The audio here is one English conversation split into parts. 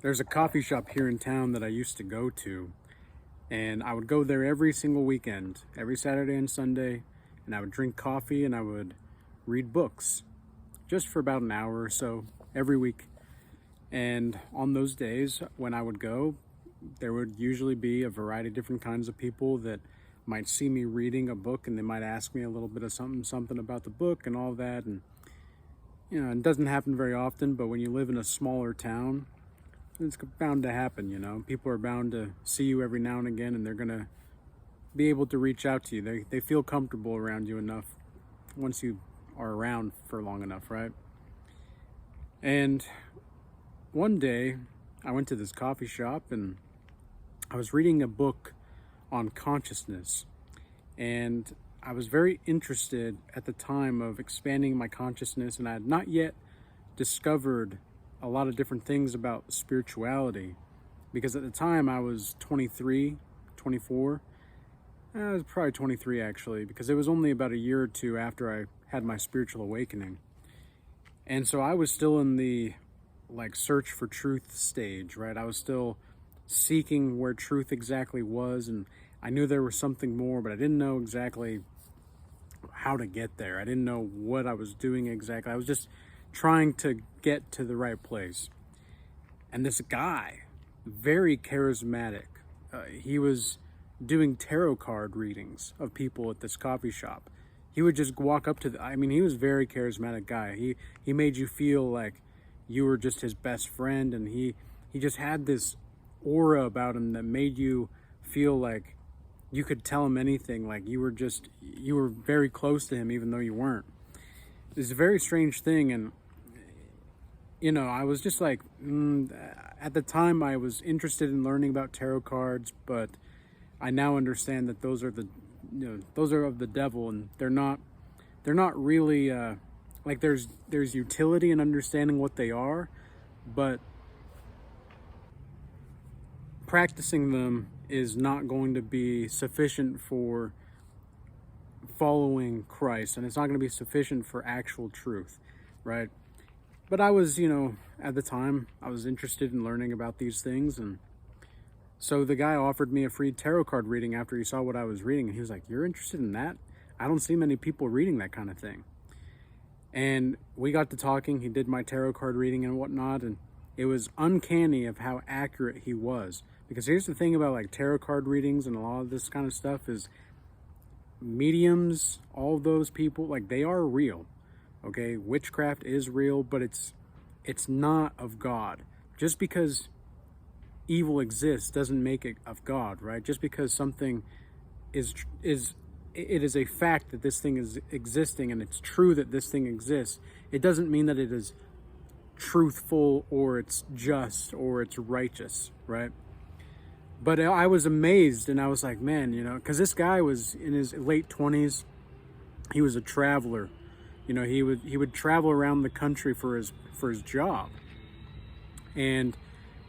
There's a coffee shop here in town that I used to go to, and I would go there every single weekend, every Saturday and Sunday, and I would drink coffee and I would read books just for about an hour or so every week. And on those days when I would go, there would usually be a variety of different kinds of people that might see me reading a book and they might ask me a little bit of something about the book and all that. And it doesn't happen very often, but when you live in a smaller town, it's bound to happen. People are bound to see you every now and again, and they're gonna be able to reach out to you. They feel comfortable around you enough once you are around for long enough, right? And one day I went to this coffee shop and I was reading a book on consciousness, and I was very interested at the time of expanding my consciousness, and I had not yet discovered a lot of different things about spirituality, because at the time I was 23, 24. I was probably 23 actually, because it was only about a year or two after I had my spiritual awakening. And so I was still in the search for truth stage, right? I was still seeking where truth exactly was, and I knew there was something more, but I didn't know exactly how to get there. I didn't know what I was doing exactly. I was just trying to get to the right place. And this guy, very charismatic, he was doing tarot card readings of people at this coffee shop. He would just walk up to he was a very charismatic guy. He made you feel like you were just his best friend, and he just had this aura about him that made you feel like you could tell him anything, like you were very close to him even though you weren't. It's a very strange thing. And I was just like, at the time I was interested in learning about tarot cards, but I now understand that those are those are of the devil, and they're not really there's utility in understanding what they are, but practicing them is not going to be sufficient for following Christ, and it's not going to be sufficient for actual truth, right? But I was, at the time, I was interested in learning about these things, and so the guy offered me a free tarot card reading after he saw what I was reading, and he was like, "You're interested in that? I don't see many people reading that kind of thing." And we got to talking. He did my tarot card reading and whatnot, and it was uncanny of how accurate he was. Because here's the thing about tarot card readings and a lot of this kind of stuff is mediums, all of those people, they are real. Okay, witchcraft is real, but it's not of God. Just because evil exists doesn't make it of God, right? Just because something is a fact that this thing is existing, and it's true that this thing exists, it doesn't mean that it is truthful or it's just or it's righteous, right? But I was amazed, and I was like, man, because this guy was in his late 20s. He was a traveler. He would travel around the country for his job. And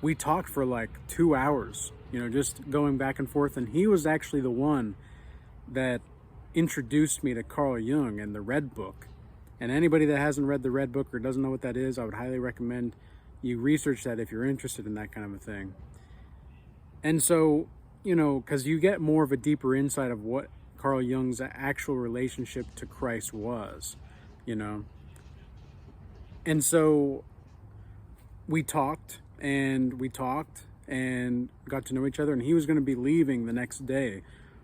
we talked for 2 hours, just going back and forth. And he was actually the one that introduced me to Carl Jung and the Red Book. And anybody that hasn't read the Red Book or doesn't know what that is, I would highly recommend you research that if you're interested in that kind of a thing. And so, because you get more of a deeper insight of what Carl Jung's actual relationship to Christ was, And so we talked and got to know each other, and he was going to be leaving the next day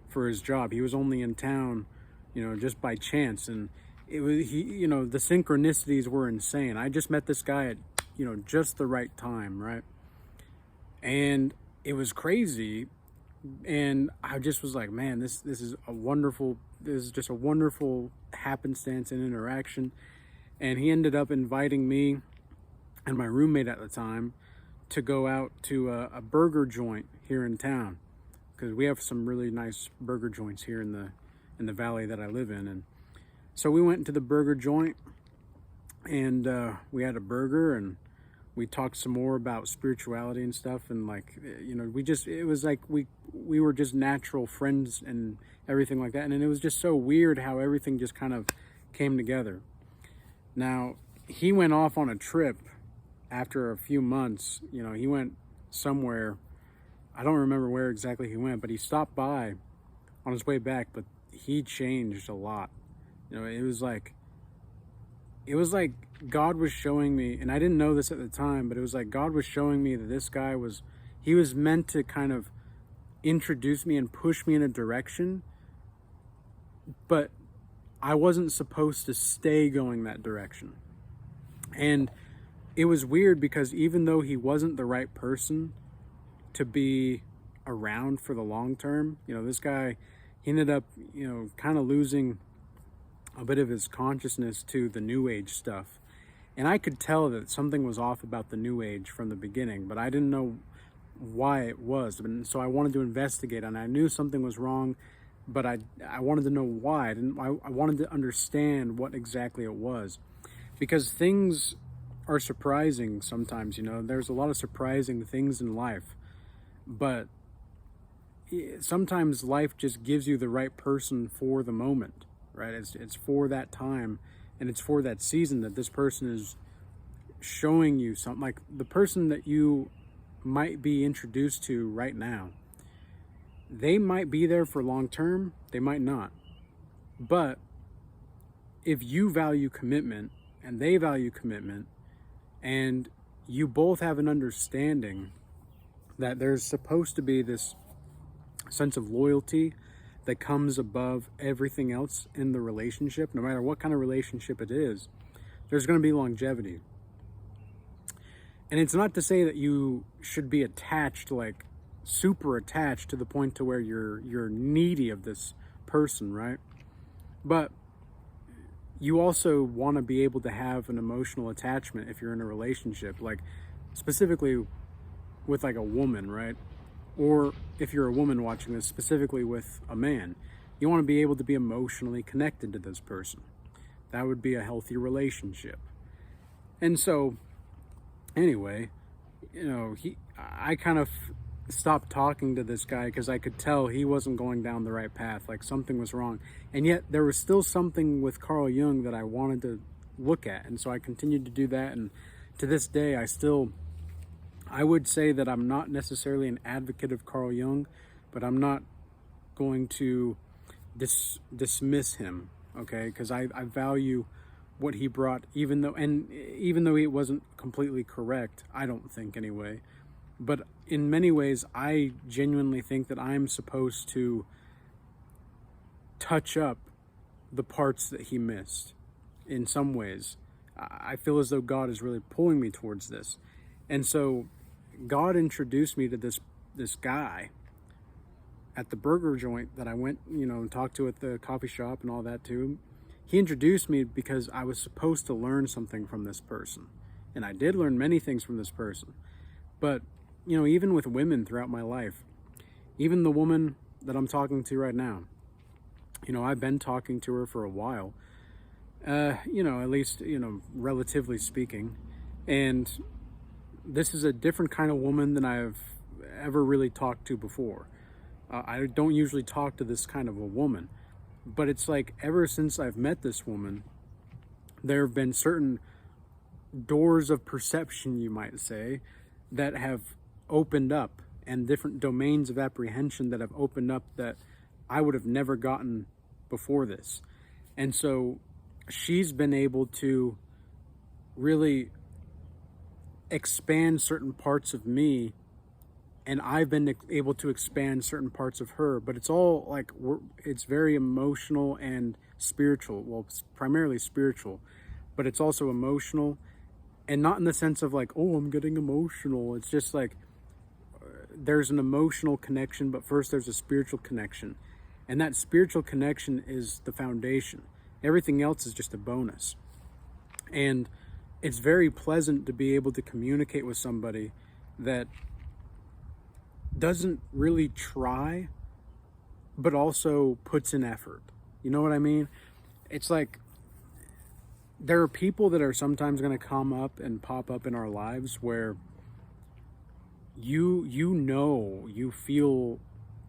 for his job. He was only in town, just by chance. And it was, the synchronicities were insane. I just met this guy at, just the right time, right? And it was crazy, and I just was like, man, this is just a wonderful happenstance and interaction. And he ended up inviting me and my roommate at the time to go out to a burger joint here in town, because we have some really nice burger joints here in the valley that I live in. And so we went to the burger joint, and we had a burger, and we talked some more about spirituality and stuff, and it was like we were just natural friends and everything like that. And it was just so weird how everything just kind of came together. Now, he went off on a trip after a few months, he went somewhere. I don't remember where exactly he went, but he stopped by on his way back, but he changed a lot. It was like God was showing me, and I didn't know this at the time, but it was like God was showing me that this guy he was meant to kind of introduce me and push me in a direction, but I wasn't supposed to stay going that direction. And it was weird because even though he wasn't the right person to be around for the long term, this guy, he ended up, kind of losing a bit of his consciousness to the new age stuff. And I could tell that something was off about the new age from the beginning, but I didn't know why it was. And so I wanted to investigate, and I knew something was wrong, but I wanted to know why. I wanted to understand what exactly it was, because things are surprising sometimes. There's a lot of surprising things in life, but sometimes life just gives you the right person for the moment, right? It's for that time, and it's for that season that this person is showing you something. Like the person that you might be introduced to right now, they might be there for long term, they might not. But if you value commitment and they value commitment, and you both have an understanding that there's supposed to be this sense of loyalty that comes above everything else in the relationship, no matter what kind of relationship it is, there's going to be longevity. And it's not to say that you should be attached, like super attached to the point to where you're needy of this person, right? But you also want to be able to have an emotional attachment if you're in a relationship, like specifically with like a woman, right? Or if you're a woman watching this, specifically with a man, you want to be able to be emotionally connected to this person. That would be a healthy relationship. And so anyway, I kind of stopped talking to this guy because I could tell he wasn't going down the right path, like something was wrong. And yet there was still something with Carl Jung that I wanted to look at. And so I continued to do that. And to this day, I would say that I'm not necessarily an advocate of Carl Jung, but I'm not going to dismiss him, okay? Because I value what he brought, even though it wasn't completely correct, I don't think anyway. But in many ways, I genuinely think that I'm supposed to touch up the parts that he missed in some ways. I feel as though God is really pulling me towards this. And so God introduced me to this guy at the burger joint that I went, and talked to at the coffee shop and all that too. He introduced me because I was supposed to learn something from this person. And I did learn many things from this person. But, even with women throughout my life, even the woman that I'm talking to right now, I've been talking to her for a while, at least, relatively speaking. And this is a different kind of woman than I've ever really talked to before. I don't usually talk to this kind of a woman. But it's like ever since I've met this woman, there have been certain doors of perception, you might say, that have opened up, and different domains of apprehension that have opened up that I would have never gotten before this. And so she's been able to really expand certain parts of me, and I've been able to expand certain parts of her. But it's all like, it's very emotional and spiritual. Well, it's primarily spiritual, but it's also emotional, and not in the sense of like, oh, I'm getting emotional. It's just like there's an emotional connection, but first there's a spiritual connection. And that spiritual connection is the foundation. Everything else is just a bonus. And it's very pleasant to be able to communicate with somebody that doesn't really try, but also puts in effort. You know what I mean? It's like there are people that are sometimes going to come up and pop up in our lives where you feel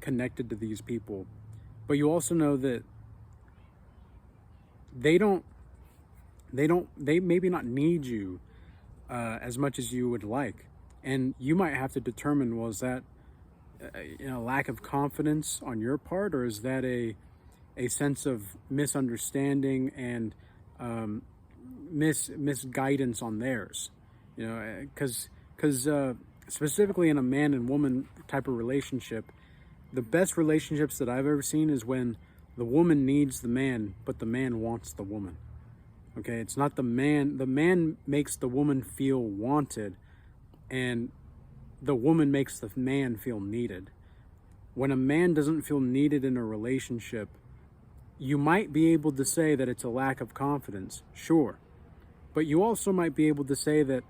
connected to these people, but you also know that they maybe not need you, as much as you would like. And you might have to determine, well, is that lack of confidence on your part, or is that a sense of misunderstanding and misguidance on theirs? Because specifically in a man and woman type of relationship, the best relationships that I've ever seen is when the woman needs the man, but the man wants the woman. Okay, it's not the man. The man makes the woman feel wanted, and the woman makes the man feel needed. When a man doesn't feel needed in a relationship, you might be able to say that it's a lack of confidence, sure. But you also might be able to say that,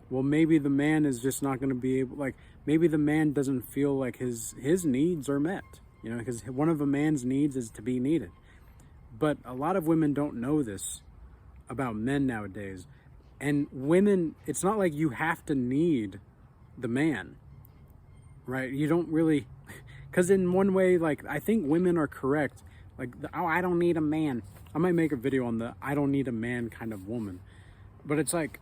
well, maybe the man is just not going to be able, like, maybe the man doesn't feel like his needs are met, because one of a man's needs is to be needed. But a lot of women don't know this about men nowadays. And women, it's not like you have to need the man, right? You don't really, because in one way, like, I think women are correct. Like, oh, I don't need a man. I might make a video on the I don't need a man kind of woman. But it's like,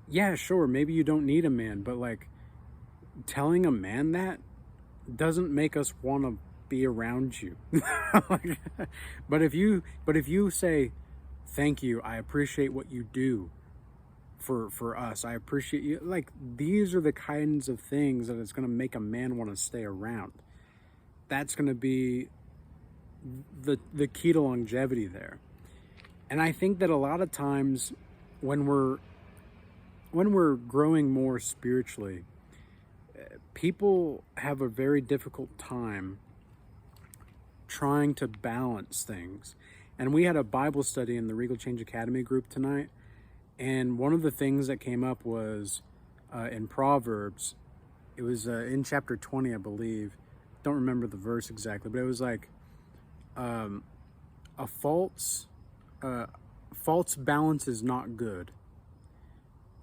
yeah, sure, maybe you don't need a man, but like, telling a man that doesn't make us want to be around you. But if you say, thank you, I appreciate what you do for us, I appreciate you, like, these are the kinds of things that is going to make a man want to stay around. That's going to be the key to longevity there. And I think that a lot of times when we're growing more spiritually, people have a very difficult time trying to balance things. And we had a Bible study in the Regal Change Academy group tonight, and one of the things that came up was in Proverbs. It was in chapter 20, I believe. Don't remember the verse exactly, but it was like a false balance is not good.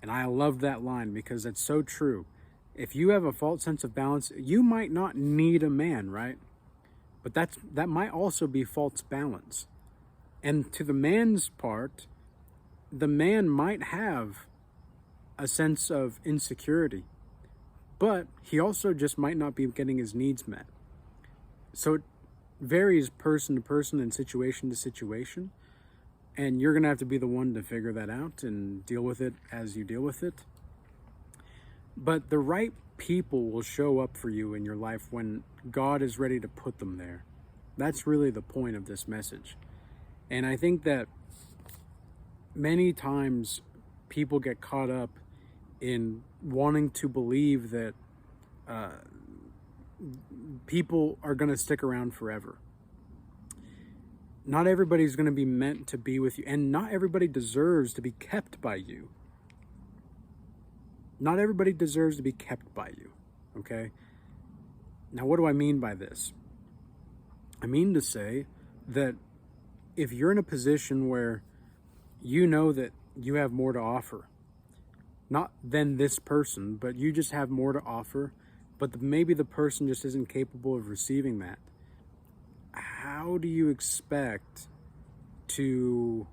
And I love that line because it's so true. If you have a false sense of balance, you might not need a man, right? But that might also be false balance. And to the man's part, the man might have a sense of insecurity, but he also just might not be getting his needs met. So it varies person to person and situation to situation. And you're going to have to be the one to figure that out and deal with it as you deal with it. But the right people will show up for you in your life when God is ready to put them there. That's really the point of this message. And I think that many times people get caught up in wanting to believe that people are going to stick around forever. Not everybody's going to be meant to be with you, and not everybody deserves to be kept by you. Not everybody deserves to be kept by you, okay? Now, what do I mean by this? I mean to say that if you're in a position where you know that you have more to offer, not than this person, but you just have more to offer, but maybe the person just isn't capable of receiving that, how do you expect to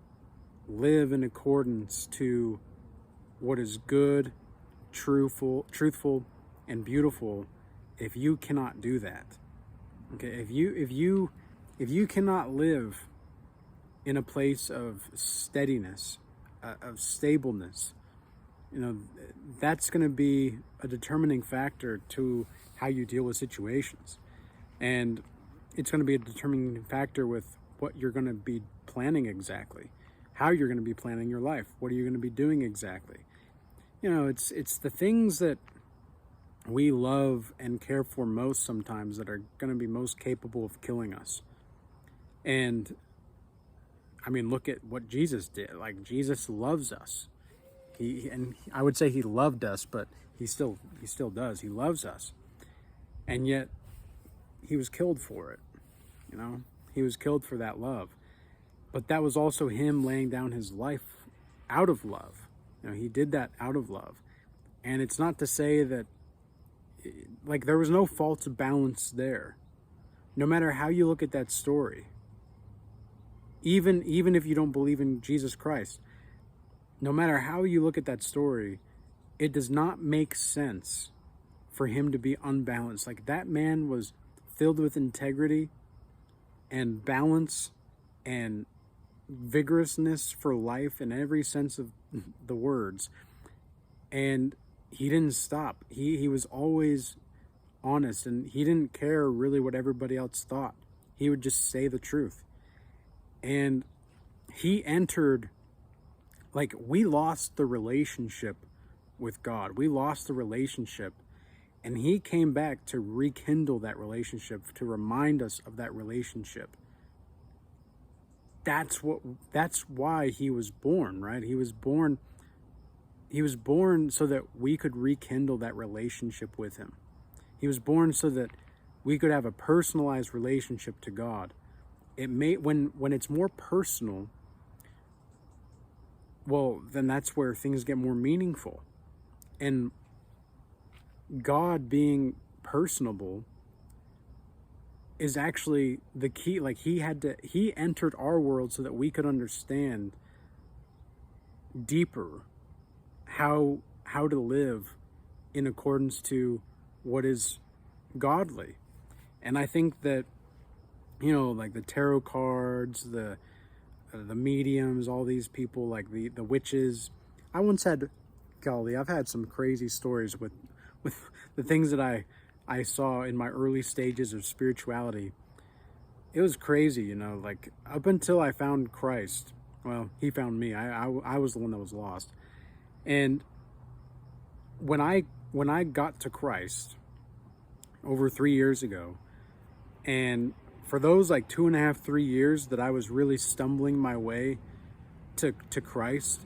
live in accordance to what is good, truthful, and beautiful if you cannot do that? Okay, if you cannot live in a place of steadiness, of stableness, that's going to be a determining factor to how you deal with situations. And it's going to be a determining factor with what you're going to be planning exactly, how you're going to be planning your life, what are you going to be doing exactly. It's the things that we love and care for most sometimes that are going to be most capable of killing us. And I mean, look at what Jesus did. Like, Jesus loves us. I would say he loved us, but he still does. He loves us. And yet he was killed for it. He was killed for that love. But that was also him laying down his life out of love. He did that out of love. And it's not to say that, like, there was no false balance there. No matter how you look at that story, even if you don't believe in Jesus Christ, no matter how you look at that story, it does not make sense for him to be unbalanced. Like, that man was filled with integrity and balance and vigorousness for life in every sense of the words. And he didn't stop. He was always honest, and he didn't care really what everybody else thought. He would just say the truth. And he entered, like, we lost the relationship with God. We lost the relationship, and he came back to rekindle that relationship, to remind us of that relationship. That's why he was born, right? He was born so that we could rekindle that relationship with him. He was born so that we could have a personalized relationship to God. When it's more personal, well, then that's where things get more meaningful. And God being personable is actually the key. Like, he entered our world so that we could understand deeper how to live in accordance to what is godly. And I think that, like the tarot cards, the mediums, all these people, like the witches. I once had, golly, I've had some crazy stories with the things that I saw in my early stages of spirituality. It was crazy, like, up until I found Christ. Well, he found me. I was the one that was lost. And when I got to Christ over 3 years ago, and for those like 2.5, 3 years that I was really stumbling my way to Christ,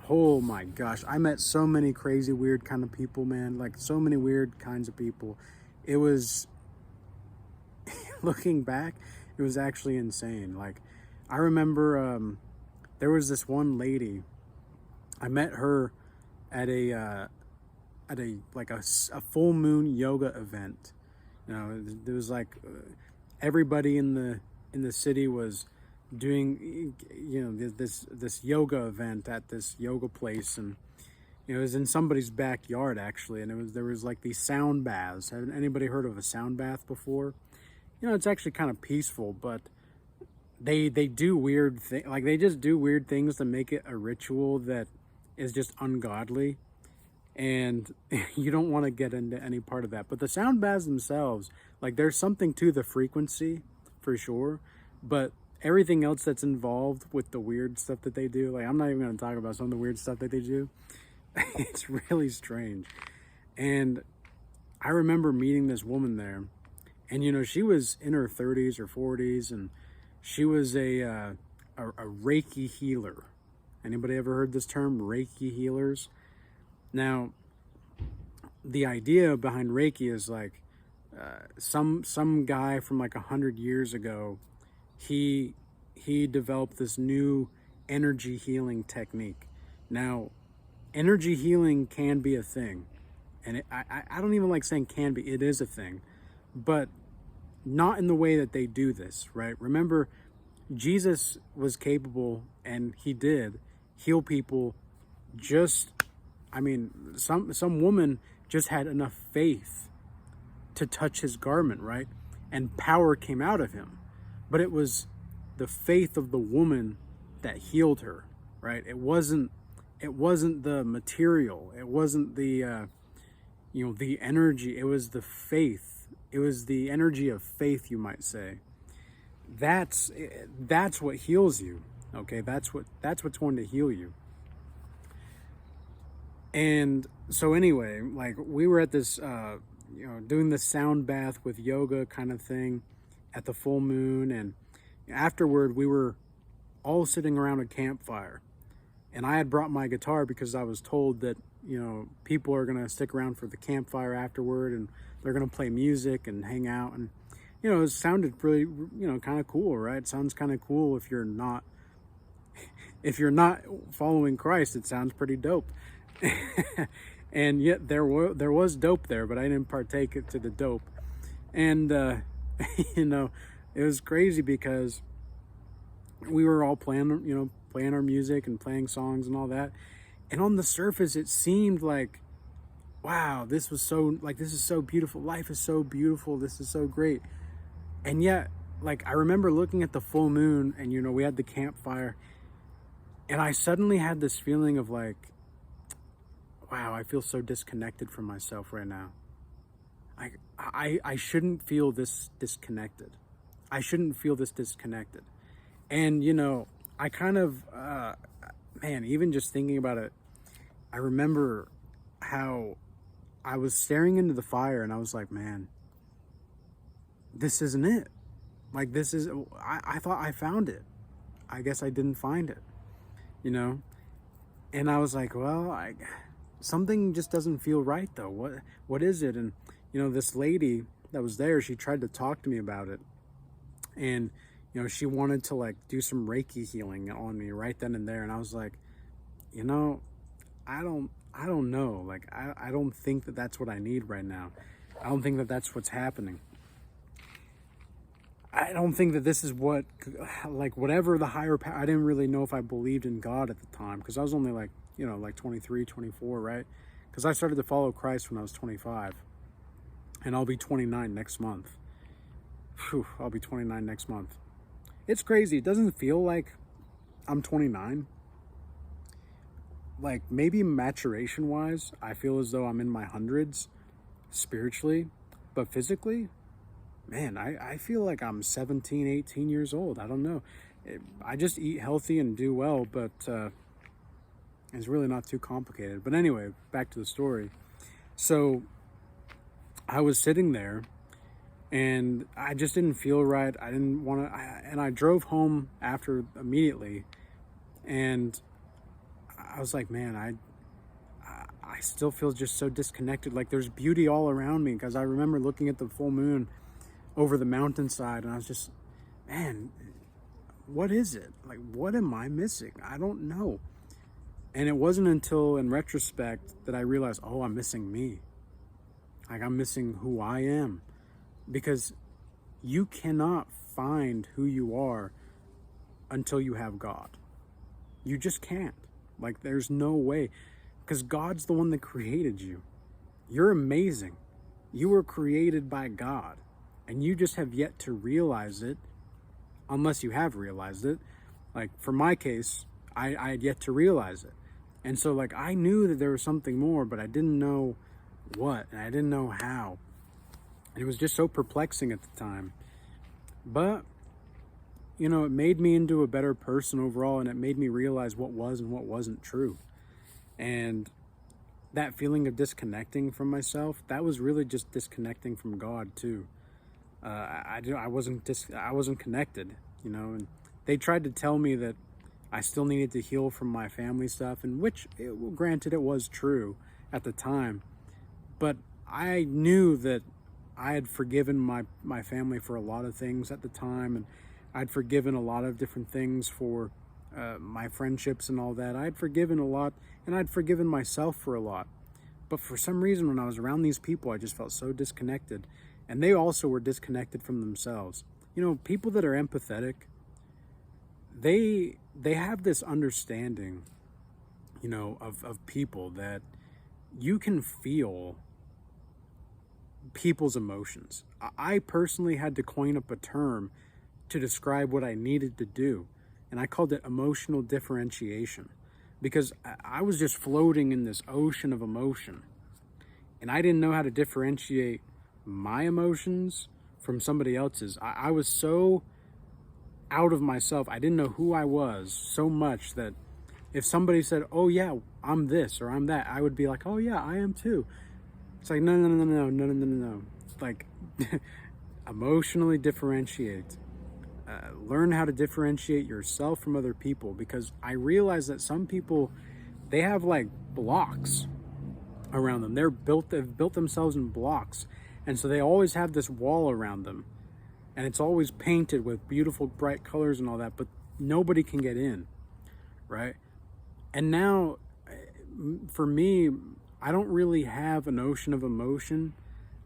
oh my gosh, I met so many crazy, weird kind of people, man. Like, so many weird kinds of people. It was, looking back, it was actually insane. Like, I remember there was this one lady. I met her at a full moon yoga event. There was like everybody in the city was doing this yoga event at this yoga place, and it was in somebody's backyard actually, and there was like these sound baths. Have anybody heard of a sound bath before? It's actually kind of peaceful, but they do weird things. Like, they just do weird things to make it a ritual that is just ungodly, and you don't want to get into any part of that. But the sound baths themselves, like, there's something to the frequency for sure, but everything else that's involved with the weird stuff that they do, like, I'm not even going to talk about some of the weird stuff that they do. It's really strange. And I remember meeting this woman there, and she was in her 30s or 40s, and she was a Reiki healer. Anybody ever heard this term, Reiki healers? Now, the idea behind Reiki is like some guy from like 100 years ago, he developed this new energy healing technique. Now, energy healing can be a thing, and I don't even like saying can be. It is a thing, but not in the way that they do this, right? Remember, Jesus was capable, and he did heal people. Some woman just had enough faith to touch his garment, right? And power came out of him. But it was the faith of the woman that healed her, right? It wasn't the material. It wasn't the the energy. It was the faith. It was the energy of faith, you might say. That's what heals you. Okay, that's what's going to heal you. And so anyway, like, we were at this doing the sound bath with yoga kind of thing at the full moon, and afterward we were all sitting around a campfire, and I had brought my guitar because I was told that people are gonna stick around for the campfire afterward, and they're gonna play music and hang out, and it sounded pretty kind of cool, right? It sounds kind of cool if you're not following Christ. It sounds pretty dope. And yet there was dope there, but I didn't partake to the dope. And it was crazy because we were all playing playing our music and playing songs and all that. And on the surface, it seemed like, wow, this is so beautiful. Life is so beautiful. This is so great. And yet, like, I remember looking at the full moon and, we had the campfire, and I suddenly had this feeling of like, wow, I feel so disconnected from myself right now. I shouldn't feel this disconnected. I shouldn't feel this disconnected. And, I kind of, man, even just thinking about it, I remember how I was staring into the fire and I was like, man, this isn't it. Like, I thought I found it. I guess I didn't find it, And I was like, well, something just doesn't feel right though. What is it? And, this lady that was there, she tried to talk to me about it. And, she wanted to like do some Reiki healing on me right then and there. And I was like, I don't know. Like, I don't think that that's what I need right now. I don't think that that's what's happening. I don't think that this is what, like, whatever the higher power, I didn't really know if I believed in God at the time, because I was only like, like 23, 24, right? Because I started to follow Christ when I was 25, and I'll be 29 next month. Whew, I'll be 29 next month. It's crazy. It doesn't feel like I'm 29. Like, maybe maturation-wise, I feel as though I'm in my hundreds spiritually, but physically, man, I feel like I'm 17, 18 years old. I don't know. I just eat healthy and do well, but it's really not too complicated. But anyway, back to the story. So I was sitting there and I just didn't feel right. I didn't want to, and I drove home after immediately, and I was like, man, I still feel just so disconnected. Like, there's beauty all around me, because I remember looking at the full moon over the mountainside, and I was just, man, what is it? Like, what am I missing? I don't know. And it wasn't until in retrospect that I realized, oh, I'm missing me. Like, I'm missing who I am. Because you cannot find who you are until you have God. You just can't. Like, there's no way. Because God's the one that created you. You're amazing. You were created by God. And you just have yet to realize it, unless you have realized it. Like, for my case, I had yet to realize it. And so, like, I knew that there was something more, but I didn't know what, and I didn't know how. And it was just so perplexing at the time. But, it made me into a better person overall, and it made me realize what was and what wasn't true. And that feeling of disconnecting from myself, that was really just disconnecting from God too. I wasn't connected, and they tried to tell me that I still needed to heal from my family stuff, and granted, it was true at the time, but I knew that I had forgiven my family for a lot of things at the time, and I'd forgiven a lot of different things for my friendships and all that. I'd forgiven a lot, and I'd forgiven myself for a lot. But for some reason, when I was around these people, I just felt so disconnected. And they also were disconnected from themselves. People that are empathetic, they have this understanding, of people, that you can feel people's emotions. I personally had to coin up a term to describe what I needed to do, and I called it emotional differentiation, because I was just floating in this ocean of emotion, and I didn't know how to differentiate my emotions from somebody else's. I was so out of myself. I didn't know who I was so much that if somebody said, oh yeah, I'm this or I'm that, I would be like, oh yeah, I am too. It's like, no. Like, emotionally differentiate. Learn how to differentiate yourself from other people, because I realize that some people, they have like blocks around them. They've built themselves in blocks. And so they always have this wall around them, and it's always painted with beautiful, bright colors and all that, but nobody can get in, right? And now, for me, I don't really have an ocean of emotion.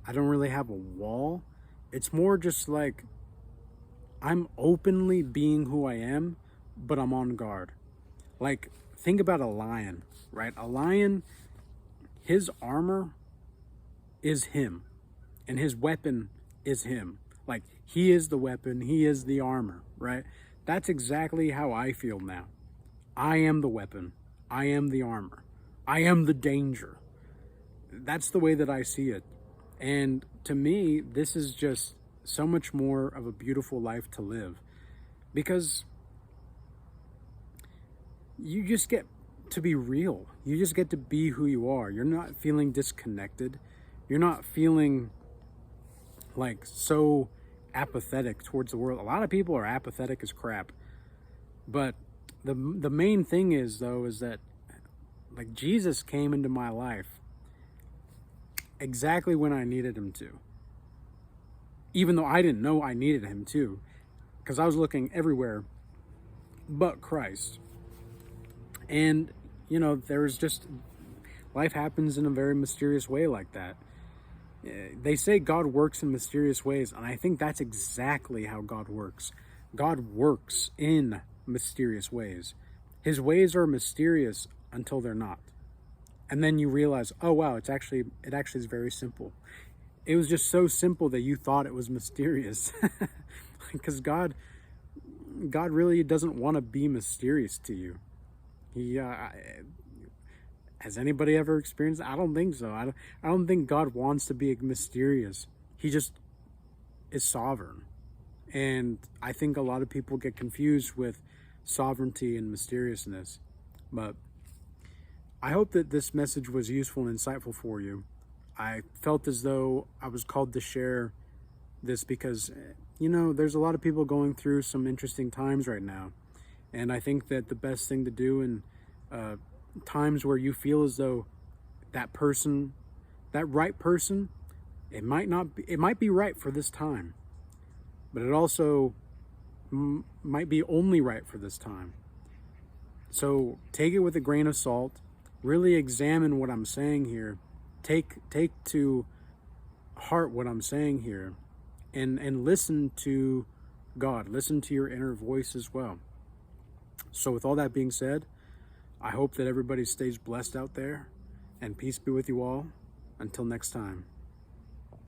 I don't really have a wall. It's more just like, I'm openly being who I am, but I'm on guard. Like, think about a lion, right? A lion, his armor is him, and his weapon is him. Like, he is the weapon, he is the armor, right? That's exactly how I feel now. I am the weapon, I am the armor, I am the danger. That's the way that I see it. And to me, this is just so much more of a beautiful life to live, because you just get to be real. You just get to be who you are. You're not feeling disconnected. You're not feeling like so apathetic towards the world. A lot of people are apathetic as crap. But the main thing is, though, is that like Jesus came into my life exactly when I needed him to. Even though I didn't know I needed him to, because I was looking everywhere but Christ. And, you know, there's just, life happens in a very mysterious way like that. They say God works in mysterious ways, and I think that's exactly how God works. God works in mysterious ways. His ways are mysterious until they're not. And then you realize, oh wow, it actually is very simple. It was just so simple that you thought it was mysterious. Because God really doesn't want to be mysterious to you. He has anybody ever experienced that? I don't think so. I don't think God wants to be mysterious. He just is sovereign. And I think a lot of people get confused with sovereignty and mysteriousness. But I hope that this message was useful and insightful for you. I felt as though I was called to share this because, you know, there's a lot of people going through some interesting times right now. And I think that the best thing to do in times where you feel as though that person, that right person, it might be right for this time, but it also might be only right for this time. So take it with a grain of salt. Really examine what I'm saying here. Take to heart what I'm saying here, and listen to God. Listen to your inner voice as well. So with all that being said, I hope that everybody stays blessed out there, and peace be with you all. Until next time.